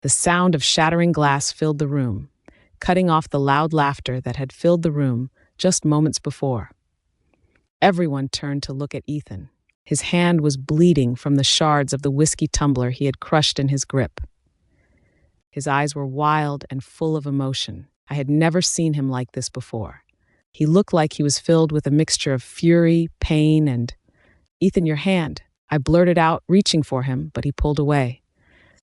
The sound of shattering glass filled the room, cutting off the loud laughter that had filled the room just moments before. Everyone turned to look at Ethan. His hand was bleeding from the shards of the whiskey tumbler he had crushed in his grip. His eyes were wild and full of emotion. I had never seen him like this before. He looked like he was filled with a mixture of fury, pain, and, "Ethan, your hand," I blurted out, reaching for him, but he pulled away.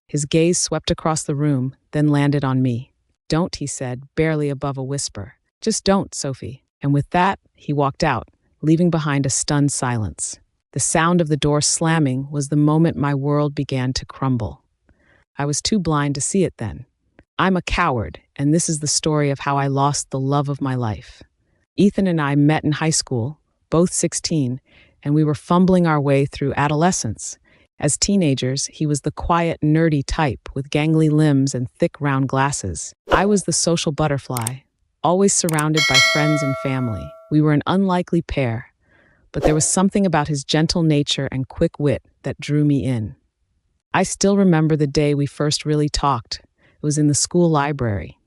His gaze swept across the room, then landed on me. "Don't," he said, barely above a whisper. "Just don't, Sophie." And with that, he walked out, leaving behind a stunned silence. The sound of the door slamming was the moment my world began to crumble. I was too blind to see it then. I'm a coward, and this is the story of how I lost the love of my life. Ethan and I met in high school, both 16, and we were fumbling our way through adolescence. As teenagers, he was the quiet, nerdy type with gangly limbs and thick, round glasses. I was the social butterfly, always surrounded by friends and family. We were an unlikely pair, but there was something about his gentle nature and quick wit that drew me in. I still remember the day we first really talked. It was in the school library.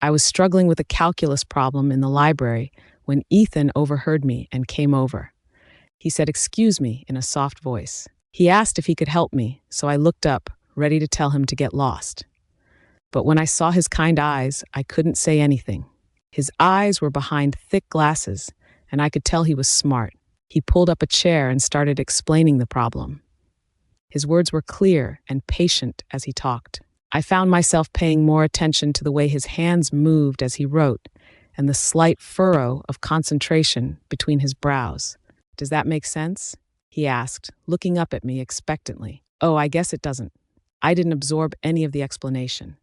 I was struggling with a calculus problem in the library when Ethan overheard me and came over. He said, "Excuse me," in a soft voice. He asked if he could help me, so I looked up, ready to tell him to get lost. But when I saw his kind eyes, I couldn't say anything. His eyes were behind thick glasses, and I could tell he was smart. He pulled up a chair and started explaining the problem. His words were clear and patient as he talked. I found myself paying more attention to the way his hands moved as he wrote, and the slight furrow of concentration between his brows. "Does that make sense?" he asked, looking up at me expectantly. "Oh, I guess it doesn't." I didn't absorb any of the explanation.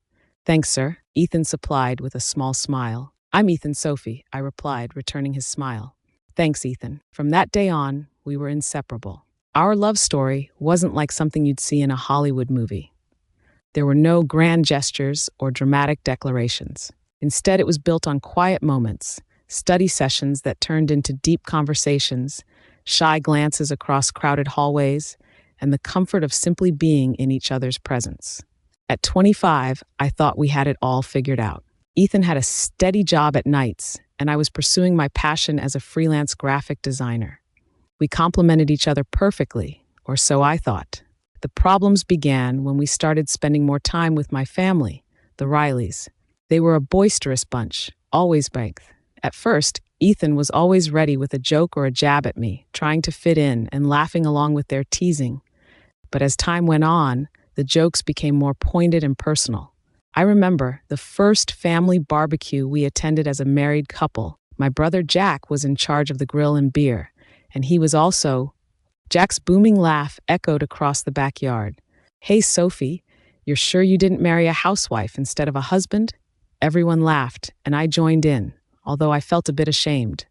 "Thanks, sir," Ethan supplied with a small smile. "I'm Ethan, Sophie," I replied, returning his smile. "Thanks, Ethan." From that day on, we were inseparable. Our love story wasn't like something you'd see in a Hollywood movie. There were no grand gestures or dramatic declarations. Instead, it was built on quiet moments, study sessions that turned into deep conversations, shy glances across crowded hallways, and the comfort of simply being in each other's presence. At 25, I thought we had it all figured out. Ethan had a steady job at nights, and I was pursuing my passion as a freelance graphic designer. We complemented each other perfectly, or so I thought. The problems began when we started spending more time with my family, the Rileys. They were a boisterous bunch, always both. At first, Ethan was always ready with a joke or a jab at me, trying to fit in and laughing along with their teasing. But as time went on, the jokes became more pointed and personal. I remember the first family barbecue we attended as a married couple. My brother Jack was in charge of the grill and beer, and he was also... Jack's booming laugh echoed across the backyard. "Hey, Sophie, you're sure you didn't marry a housewife instead of a husband?" Everyone laughed, and I joined in, although I felt a bit ashamed.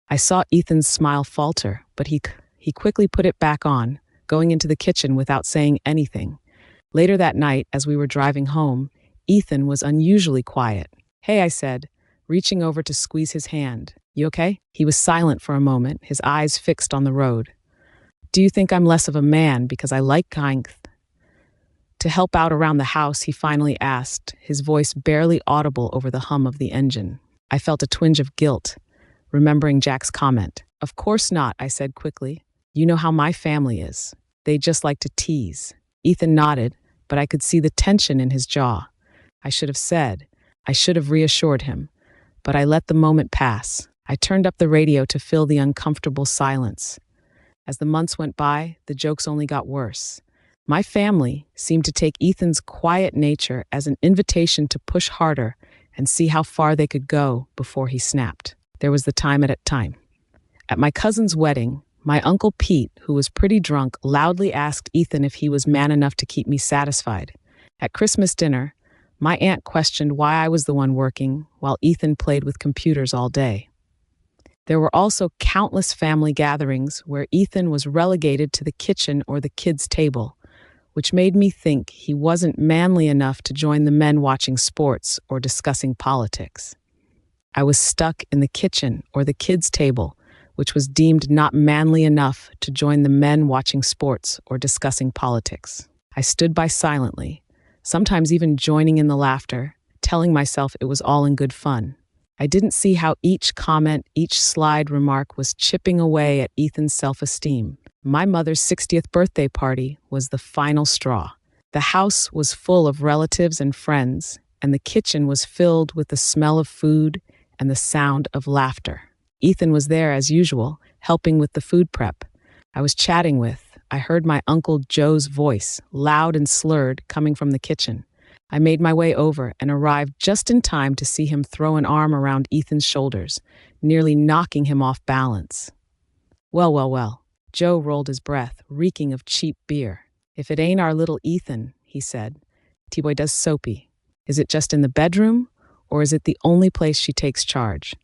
I saw Ethan's smile falter, but he quickly put it back on, going into the kitchen without saying anything. Later that night, as we were driving home, Ethan was unusually quiet. "Hey," I said, reaching over to squeeze his hand. "You okay?" He was silent for a moment, his eyes fixed on the road. "Do you think I'm less of a man because I like kind to help out around the house?" he finally asked, his voice barely audible over the hum of the engine. I felt a twinge of guilt, remembering Jack's comment. "Of course not," I said quickly. "You know how my family is. They just like to tease." Ethan nodded, but I could see the tension in his jaw. I should have reassured him, but I let the moment pass. I turned up the radio to fill the uncomfortable silence. As the months went by, the jokes only got worse. My family seemed to take Ethan's quiet nature as an invitation to push harder and see how far they could go before he snapped. There was the time at a time. At my cousin's wedding, my Uncle Pete, who was pretty drunk, loudly asked Ethan if he was man enough to keep me satisfied. At Christmas dinner, my aunt questioned why I was the one working while Ethan played with computers all day. There were also countless family gatherings where Ethan was relegated to the kitchen or the kids' table, which made me think he wasn't manly enough to join the men watching sports or discussing politics. I was stuck in the kitchen or the kids' table, which was deemed not manly enough to join the men watching sports or discussing politics. I stood by silently, sometimes even joining in the laughter, telling myself it was all in good fun. I didn't see how each comment, each slide remark was chipping away at Ethan's self-esteem. My mother's 60th birthday party was the final straw. The house was full of relatives and friends, and the kitchen was filled with the smell of food and the sound of laughter. Ethan was there as usual, helping with the food prep. I heard my Uncle Joe's voice, loud and slurred, coming from the kitchen. I made my way over and arrived just in time to see him throw an arm around Ethan's shoulders, nearly knocking him off balance. Well, well, well. Joe rolled his breath, reeking of cheap beer. If it ain't our little Ethan, he said. T-boy does soapy. Is it just in the bedroom, or is it the only place she takes charge?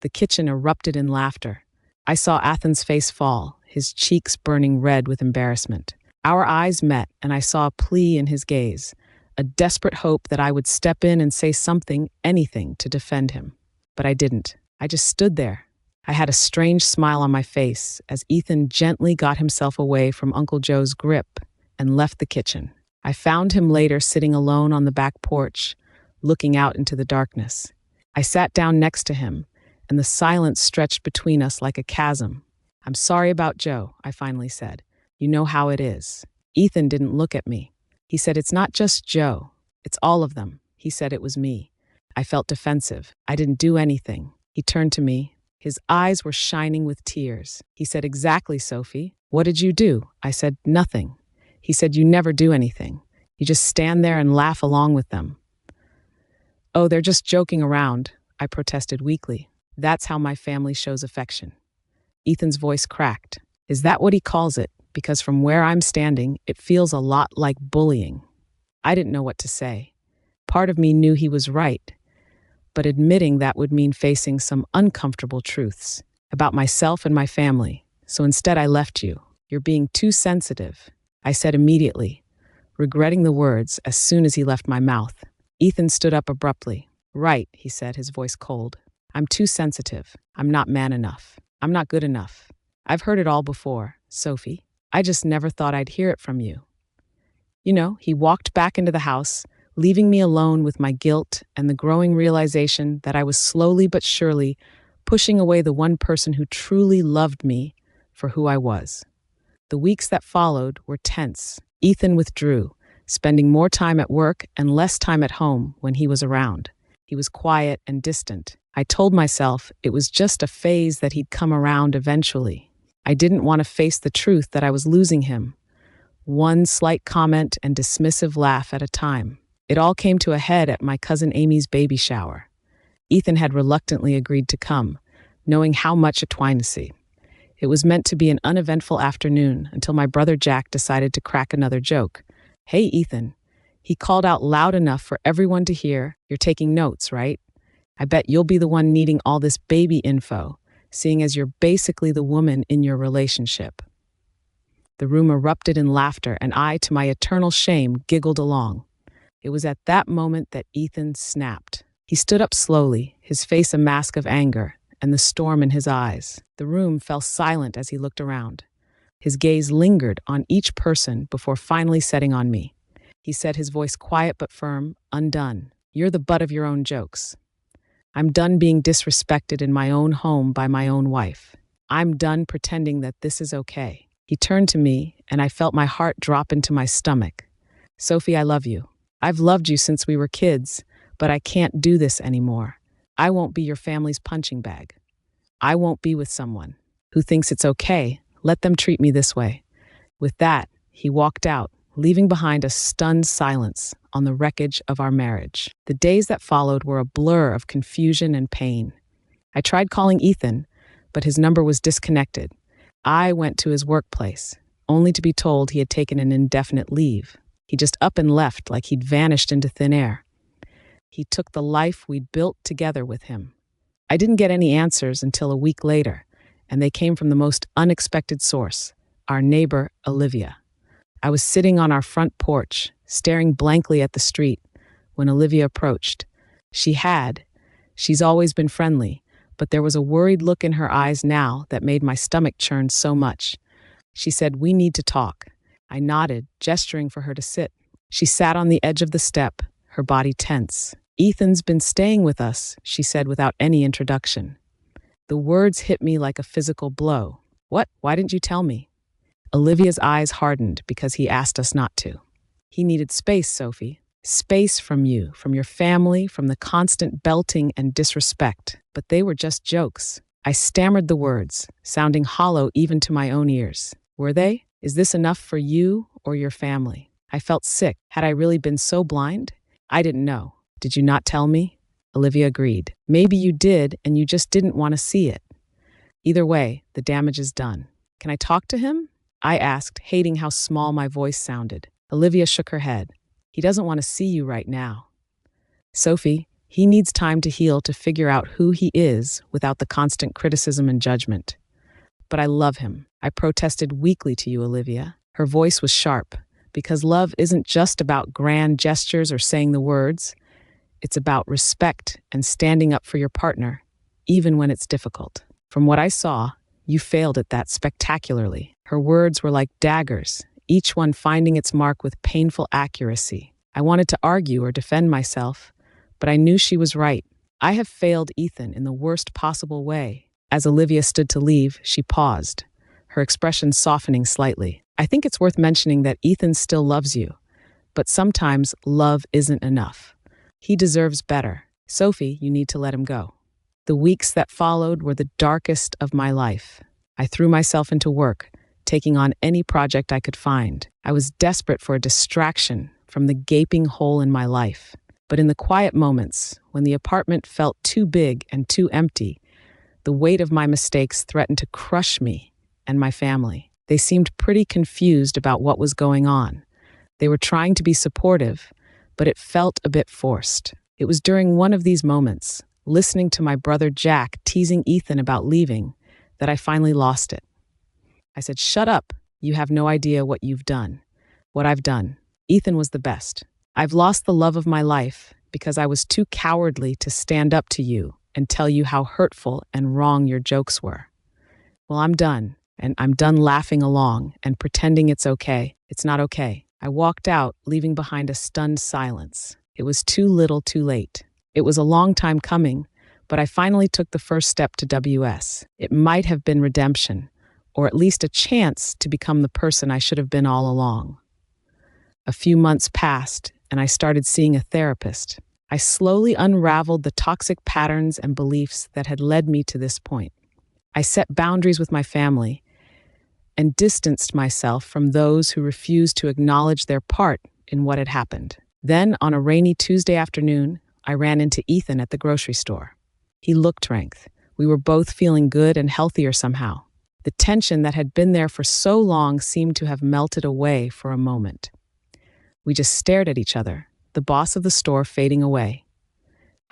The kitchen erupted in laughter. I saw Ethan's face fall, his cheeks burning red with embarrassment. Our eyes met, and I saw a plea in his gaze, a desperate hope that I would step in and say something, anything, to defend him. But I didn't. I just stood there. I had a strange smile on my face as Ethan gently got himself away from Uncle Joe's grip and left the kitchen. I found him later sitting alone on the back porch, looking out into the darkness. I sat down next to him, and the silence stretched between us like a chasm. I'm sorry about Joe, I finally said. You know how it is. Ethan didn't look at me. He said, it's not just Joe. It's all of them. He said it was me. I felt defensive. I didn't do anything. He turned to me. His eyes were shining with tears. He said, exactly, Sophie. What did you do? I said, nothing. He said, you never do anything. You just stand there and laugh along with them. Oh, they're just joking around, I protested weakly. That's how my family shows affection. Ethan's voice cracked. Is that what he calls it? Because from where I'm standing, it feels a lot like bullying. I didn't know what to say. Part of me knew he was right, but admitting that would mean facing some uncomfortable truths about myself and my family. So instead I left you. You're being too sensitive, I said immediately, regretting the words as soon as he left my mouth. Ethan stood up abruptly. Right, he said, his voice cold. I'm too sensitive. I'm not man enough. I'm not good enough. I've heard it all before, Sophie. I just never thought I'd hear it from you. You know, he walked back into the house, leaving me alone with my guilt and the growing realization that I was slowly but surely pushing away the one person who truly loved me for who I was. The weeks that followed were tense. Ethan withdrew, spending more time at work and less time at home when he was around. He was quiet and distant. I told myself it was just a phase that he'd come around eventually. I didn't want to face the truth that I was losing him. One slight comment and dismissive laugh at a time. It all came to a head at my cousin Amy's baby shower. Ethan had reluctantly agreed to come, knowing how much a twine to see. It was meant to be an uneventful afternoon until my brother Jack decided to crack another joke. Hey, Ethan. He called out loud enough for everyone to hear, you're taking notes, right? I bet you'll be the one needing all this baby info, seeing as you're basically the woman in your relationship. The room erupted in laughter, and I, to my eternal shame, giggled along. It was at that moment that Ethan snapped. He stood up slowly, his face a mask of anger, and the storm in his eyes. The room fell silent as he looked around. His gaze lingered on each person before finally setting on me. He said, his voice quiet but firm, undone. You're the butt of your own jokes. I'm done being disrespected in my own home by my own wife. I'm done pretending that this is okay. He turned to me, and I felt my heart drop into my stomach. Sophie, I love you. I've loved you since we were kids, but I can't do this anymore. I won't be your family's punching bag. I won't be with someone who thinks it's okay. Let them treat me this way. With that, he walked out, leaving behind a stunned silence on the wreckage of our marriage. The days that followed were a blur of confusion and pain. I tried calling Ethan, but his number was disconnected. I went to his workplace, only to be told he had taken an indefinite leave. He just up and left like he'd vanished into thin air. He took the life we'd built together with him. I didn't get any answers until a week later, and they came from the most unexpected source, our neighbor, Olivia. I was sitting on our front porch, staring blankly at the street, when Olivia approached. She's always been friendly, but there was a worried look in her eyes now that made my stomach churn so much. She said, we need to talk. I nodded, gesturing for her to sit. She sat on the edge of the step, her body tense. Ethan's been staying with us, she said without any introduction. The words hit me like a physical blow. What? Why didn't you tell me? Olivia's eyes hardened because he asked us not to. He needed space, Sophie. Space from you, from your family, from the constant belting and disrespect. But they were just jokes. I stammered the words, sounding hollow even to my own ears. Were they? Is this enough for you or your family? I felt sick. Had I really been so blind? I didn't know. Did you not tell me? Olivia agreed. Maybe you did, and you just didn't want to see it. Either way, the damage is done. Can I talk to him? I asked, hating how small my voice sounded. Olivia shook her head. He doesn't want to see you right now. Sophie, he needs time to heal to figure out who he is without the constant criticism and judgment. But I love him. I protested weakly to you, Olivia. Her voice was sharp, because love isn't just about grand gestures or saying the words. It's about respect and standing up for your partner, even when it's difficult. From what I saw, you failed at that spectacularly. Her words were like daggers, each one finding its mark with painful accuracy. I wanted to argue or defend myself, but I knew she was right. I have failed Ethan in the worst possible way. As Olivia stood to leave, she paused, her expression softening slightly. I think it's worth mentioning that Ethan still loves you, but sometimes love isn't enough. He deserves better. Sophie, you need to let him go. The weeks that followed were the darkest of my life. I threw myself into work, taking on any project I could find. I was desperate for a distraction from the gaping hole in my life. But in the quiet moments, when the apartment felt too big and too empty, the weight of my mistakes threatened to crush me and my family. They seemed pretty confused about what was going on. They were trying to be supportive, but it felt a bit forced. It was during one of these moments, listening to my brother Jack teasing Ethan about leaving, that I finally lost it. I said, "Shut up. You have no idea what you've done. What I've done. Ethan was the best. I've lost the love of my life because I was too cowardly to stand up to you and tell you how hurtful and wrong your jokes were. Well, I'm done, and I'm done laughing along and pretending it's okay. It's not okay." I walked out, leaving behind a stunned silence. It was too little too late. It was a long time coming, but I finally took the first step to WS. It might have been redemption, or at least a chance to become the person I should have been all along. A few months passed, and I started seeing a therapist. I slowly unraveled the toxic patterns and beliefs that had led me to this point. I set boundaries with my family and distanced myself from those who refused to acknowledge their part in what had happened. Then, on a rainy Tuesday afternoon, I ran into Ethan at the grocery store. He looked strength. We were both feeling good and healthier somehow. The tension that had been there for so long seemed to have melted away for a moment. We just stared at each other, the boss of the store fading away.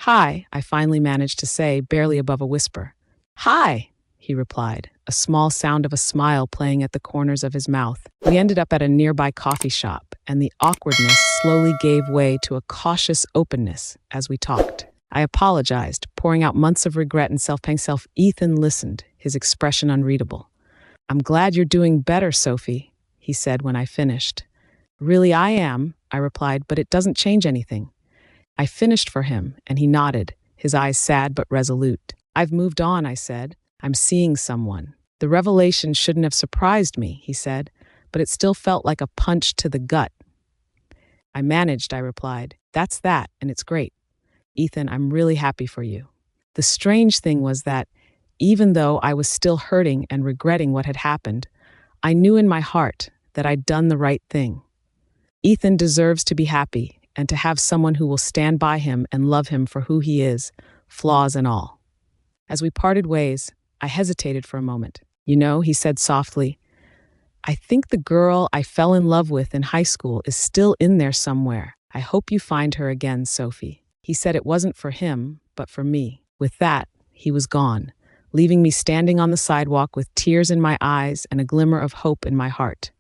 "Hi," I finally managed to say, barely above a whisper. "Hi," he replied, a small sound of a smile playing at the corners of his mouth. We ended up at a nearby coffee shop, and the awkwardness slowly gave way to a cautious openness as we talked. I apologized, pouring out months of regret and self-pang. Ethan listened, his expression unreadable. "I'm glad you're doing better, Sophie," he said when I finished. "Really, I am," I replied, "but it doesn't change anything." I finished for him, and he nodded, his eyes sad but resolute. "I've moved on," I said. "I'm seeing someone." The revelation shouldn't have surprised me, he said, but it still felt like a punch to the gut. "I managed," I replied. "That's that, and it's great. Ethan, I'm really happy for you." The strange thing was that, even though I was still hurting and regretting what had happened, I knew in my heart that I'd done the right thing. Ethan deserves to be happy and to have someone who will stand by him and love him for who he is, flaws and all. As we parted ways, I hesitated for a moment. "You know," he said softly, "I think the girl I fell in love with in high school is still in there somewhere. I hope you find her again, Sophie." He said it wasn't for him, but for me. With that, he was gone, leaving me standing on the sidewalk with tears in my eyes and a glimmer of hope in my heart.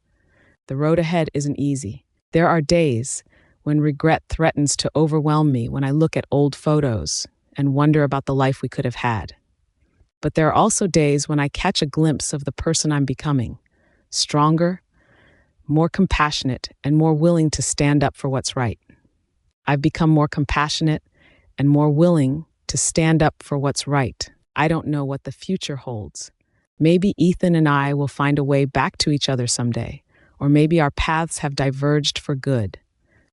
The road ahead isn't easy. There are days when regret threatens to overwhelm me when I look at old photos and wonder about the life we could have had. But there are also days when I catch a glimpse of the person I'm becoming, stronger, more compassionate, and more willing to stand up for what's right. I've become more compassionate and more willing to stand up for what's right. I don't know what the future holds. Maybe Ethan and I will find a way back to each other someday, or maybe our paths have diverged for good.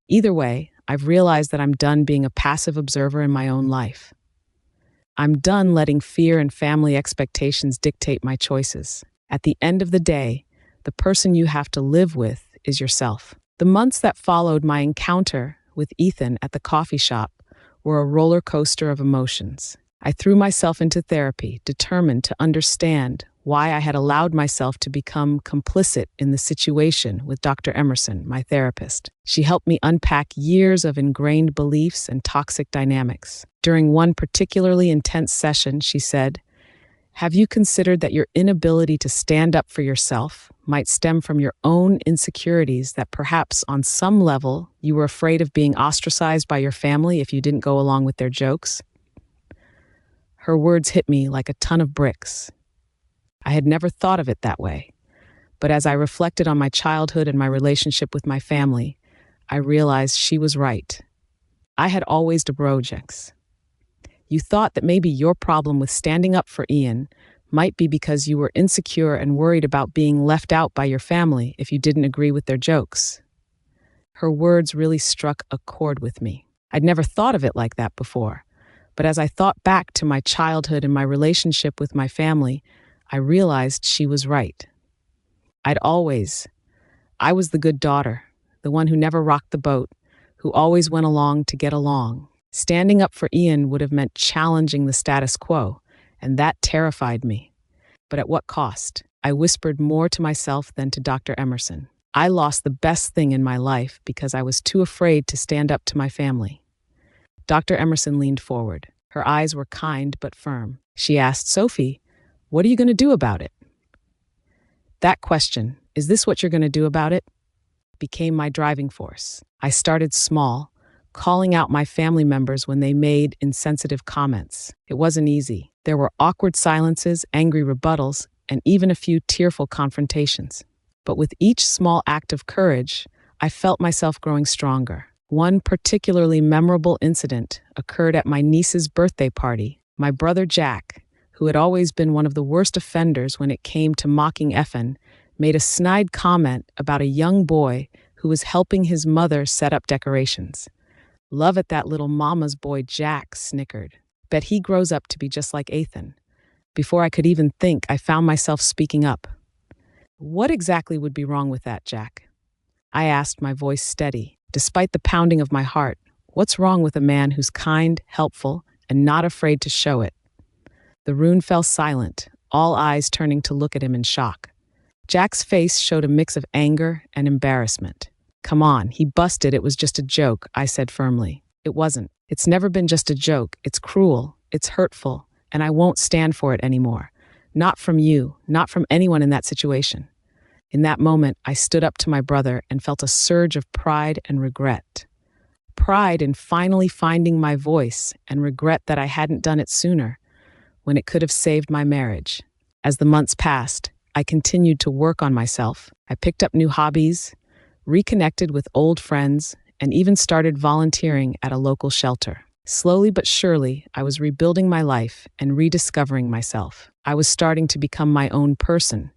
Either way, I've realized that I'm done being a passive observer in my own life. I'm done letting fear and family expectations dictate my choices. At the end of the day, the person you have to live with is yourself. The months that followed my encounter with Ethan at the coffee shop were a roller coaster of emotions. I threw myself into therapy, determined to understand why I had allowed myself to become complicit in the situation with Dr. Emerson, my therapist. She helped me unpack years of ingrained beliefs and toxic dynamics. During one particularly intense session, she said, "Have you considered that your inability to stand up for yourself might stem from your own insecurities, that perhaps on some level you were afraid of being ostracized by your family if you didn't go along with their jokes?" Her words hit me like a ton of bricks. I had never thought of it that way, but as I reflected on my childhood and my relationship with my family, I realized she was right. I had always projects. You thought that maybe your problem with standing up for Ian might be because you were insecure and worried about being left out by your family if you didn't agree with their jokes. Her words really struck a chord with me. I'd never thought of it like that before, but as I thought back to my childhood and my relationship with my family, I realized she was right. I was the good daughter, the one who never rocked the boat, who always went along to get along. Standing up for Ian would have meant challenging the status quo, and that terrified me. But at what cost? I whispered more to myself than to Dr. Emerson. I lost the best thing in my life because I was too afraid to stand up to my family. Dr. Emerson leaned forward. Her eyes were kind but firm. She asked, "Sophie, what are you going to do about it?" That question, "Is this what you're going to do about it?" became my driving force. I started small, calling out my family members when they made insensitive comments. It wasn't easy. There were awkward silences, angry rebuttals, and even a few tearful confrontations. But with each small act of courage, I felt myself growing stronger. One particularly memorable incident occurred at my niece's birthday party. My brother Jack, who had always been one of the worst offenders when it came to mocking Effin, made a snide comment about a young boy who was helping his mother set up decorations. "Love it, that little mama's boy," Jack snickered. "Bet he grows up to be just like Ethan." Before I could even think, I found myself speaking up. "What exactly would be wrong with that, Jack?" I asked, my voice steady. Despite the pounding of my heart, what's wrong with a man who's kind, helpful, and not afraid to show it? The room fell silent, all eyes turning to look at him in shock. Jack's face showed a mix of anger and embarrassment. "Come on, he busted, it was just a joke," I said firmly. "It wasn't. It's never been just a joke. It's cruel, it's hurtful, and I won't stand for it anymore. Not from you, not from anyone in that situation." In that moment, I stood up to my brother and felt a surge of pride and regret. Pride in finally finding my voice, and regret that I hadn't done it sooner, when it could have saved my marriage. As the months passed, I continued to work on myself. I picked up new hobbies, reconnected with old friends, and even started volunteering at a local shelter. Slowly but surely, I was rebuilding my life and rediscovering myself. I was starting to become my own person,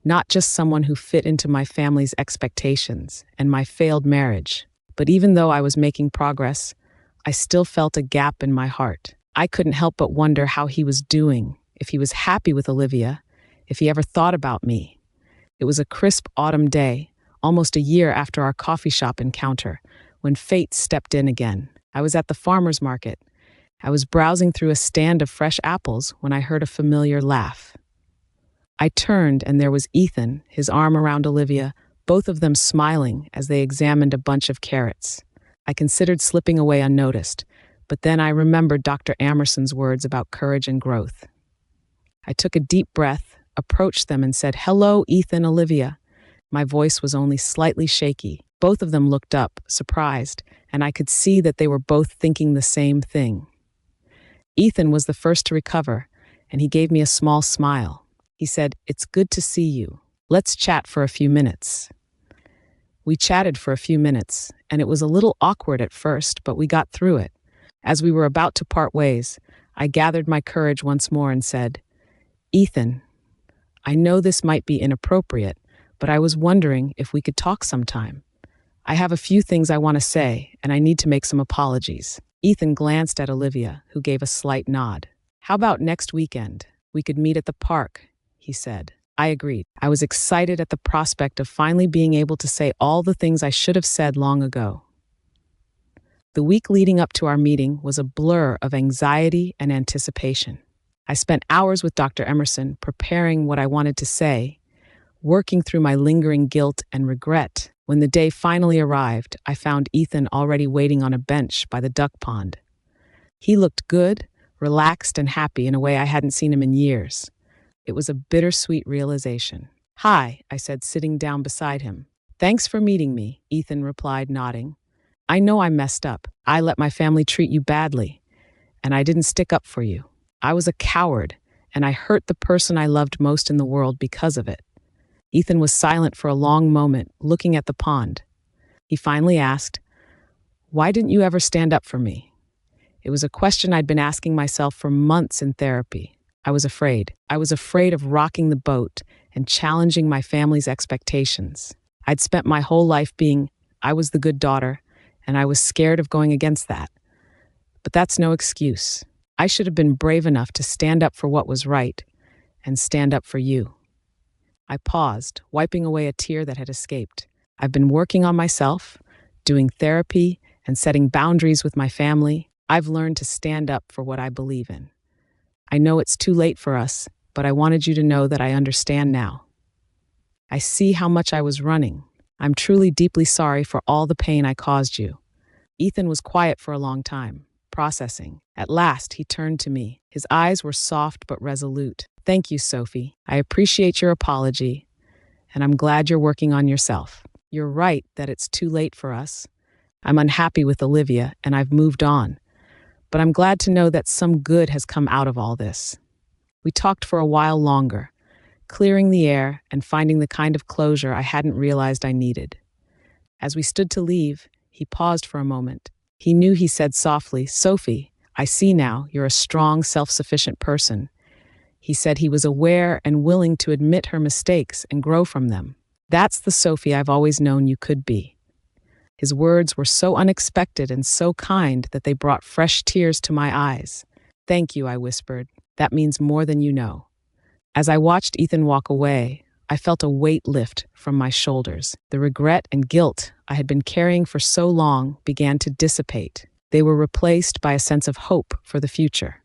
not just someone who fit into my family's expectations and my failed marriage. But even though I was making progress, I still felt a gap in my heart. I couldn't help but wonder how he was doing, if he was happy with Olivia, if he ever thought about me. It was a crisp autumn day, almost a year after our coffee shop encounter, when fate stepped in again. I was at the farmer's market. I was browsing through a stand of fresh apples when I heard a familiar laugh. I turned and there was Ethan, his arm around Olivia, both of them smiling as they examined a bunch of carrots. I considered slipping away unnoticed, but then I remembered Dr. Emerson's words about courage and growth. I took a deep breath, approached them and said, "Hello, Ethan, Olivia." My voice was only slightly shaky. Both of them looked up, surprised, and I could see that they were both thinking the same thing. Ethan was the first to recover, and he gave me a small smile. He said, "It's good to see you. Let's chat for a few minutes." We chatted for a few minutes, and it was a little awkward at first, but we got through it. As we were about to part ways, I gathered my courage once more and said, "Ethan, I know this might be inappropriate, but I was wondering if we could talk sometime. I have a few things I want to say, and I need to make some apologies." Ethan glanced at Olivia, who gave a slight nod. "How about next weekend? We could meet at the park," he said. I agreed. I was excited at the prospect of finally being able to say all the things I should have said long ago. The week leading up to our meeting was a blur of anxiety and anticipation. I spent hours with Dr. Emerson preparing what I wanted to say, working through my lingering guilt and regret. When the day finally arrived, I found Ethan already waiting on a bench by the duck pond. He looked good, relaxed, and happy in a way I hadn't seen him in years. It was a bittersweet realization. "Hi," I said, sitting down beside him. "Thanks for meeting me," Ethan replied, nodding. "I know I messed up. I let my family treat you badly, and I didn't stick up for you. I was a coward, and I hurt the person I loved most in the world because of it." Ethan was silent for a long moment, looking at the pond. He finally asked, "Why didn't you ever stand up for me?" It was a question I'd been asking myself for months in therapy. I was afraid. I was afraid of rocking the boat and challenging my family's expectations. I'd spent my whole life being, I was the good daughter, and I was scared of going against that. But that's no excuse. I should have been brave enough to stand up for what was right and stand up for you. I paused, wiping away a tear that had escaped. I've been working on myself, doing therapy, and setting boundaries with my family. I've learned to stand up for what I believe in. I know it's too late for us, but I wanted you to know that I understand now. I see how much I was running. I'm truly deeply sorry for all the pain I caused you." Ethan was quiet for a long time, processing. At last, he turned to me. His eyes were soft but resolute. "Thank you, Sophie. I appreciate your apology, and I'm glad you're working on yourself. You're right that it's too late for us. I'm unhappy with Olivia, and I've moved on. But I'm glad to know that some good has come out of all this." We talked for a while longer, clearing the air and finding the kind of closure I hadn't realized I needed. As we stood to leave, he paused for a moment. He knew he said softly, "Sophie, I see now you're a strong, self-sufficient person." He said he was aware and willing to admit her mistakes and grow from them. "That's the Sophie I've always known you could be." His words were so unexpected and so kind that they brought fresh tears to my eyes. "Thank you," I whispered. "That means more than you know." As I watched Ethan walk away, I felt a weight lift from my shoulders. The regret and guilt I had been carrying for so long began to dissipate. They were replaced by a sense of hope for the future.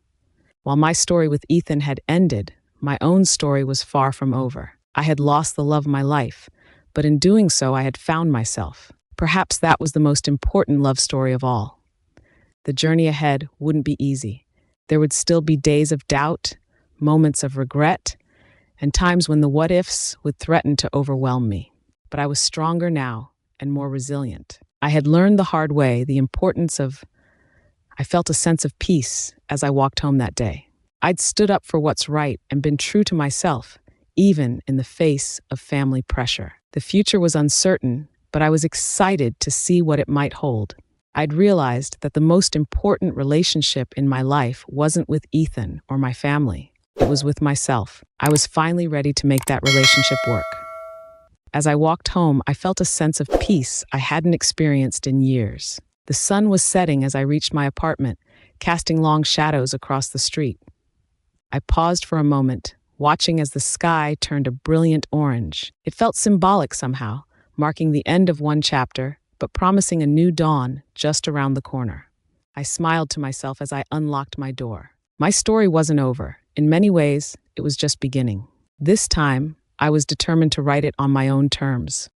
While my story with Ethan had ended, my own story was far from over. I had lost the love of my life, but in doing so, I had found myself. Perhaps that was the most important love story of all. The journey ahead wouldn't be easy. There would still be days of doubt, moments of regret, and times when the what-ifs would threaten to overwhelm me. But I was stronger now and more resilient. I had learned the hard way the importance of. I felt a sense of peace as I walked home that day. I'd stood up for what's right and been true to myself, even in the face of family pressure. The future was uncertain, but I was excited to see what it might hold. I'd realized that the most important relationship in my life wasn't with Ethan or my family. It was with myself. I was finally ready to make that relationship work. As I walked home, I felt a sense of peace I hadn't experienced in years. The sun was setting as I reached my apartment, casting long shadows across the street. I paused for a moment, watching as the sky turned a brilliant orange. It felt symbolic somehow, marking the end of one chapter, but promising a new dawn just around the corner. I smiled to myself as I unlocked my door. My story wasn't over. In many ways, it was just beginning. This time, I was determined to write it on my own terms.